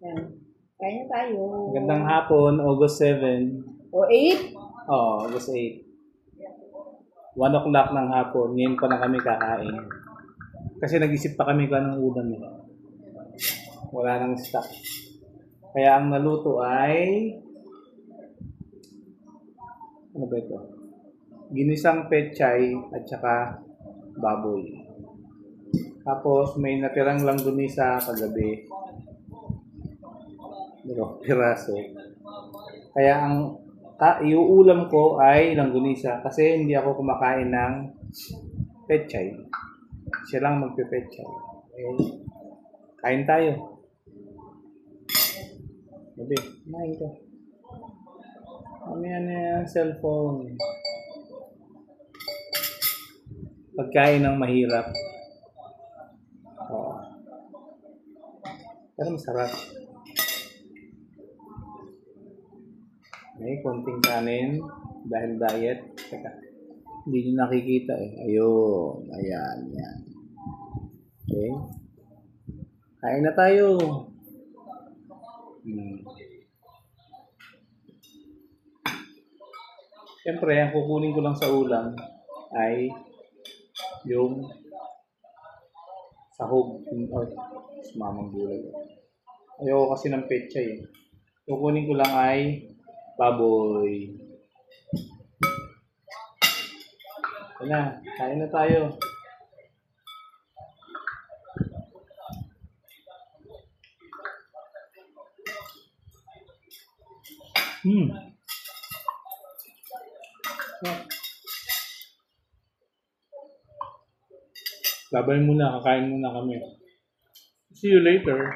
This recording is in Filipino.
Yan. Kaya na tayo. Magandang hapon, August 7. O 8? Oh, August 8. 1 o'clock ng hapon. Ngayon pa na kami kakain. Kasi nag-isip pa kami kung anong ulam nila. Wala nang stock. Kaya ang naluto ay... Ano ba ito? Ginisang pechay at saka baboy. Tapos may natirang langgunisa kagabi. 2 piraso. Kaya ang iuulam ko ay langgunisa kasi hindi ako kumakain ng pechay. Siya lang magpe-pechay. Okay. Kain tayo. Gabi, kumain ka. Mamaya na yung cellphone. Pagkain ng mahirap. Oo. Pero masarap. May konting kanin dahil diet. Teka, hindi nyo nakikita eh. Ayun. Ayan. Yan. Okay. Kain na tayo. Siyempre, ang kukunin ko lang sa ulam ay yung sahog. Mamang gulay. Ayoko kasi ng pechay eh. Kukunin ko lang ay baboy. Kain na tayo. Labay muna, kakain muna kami. See you later.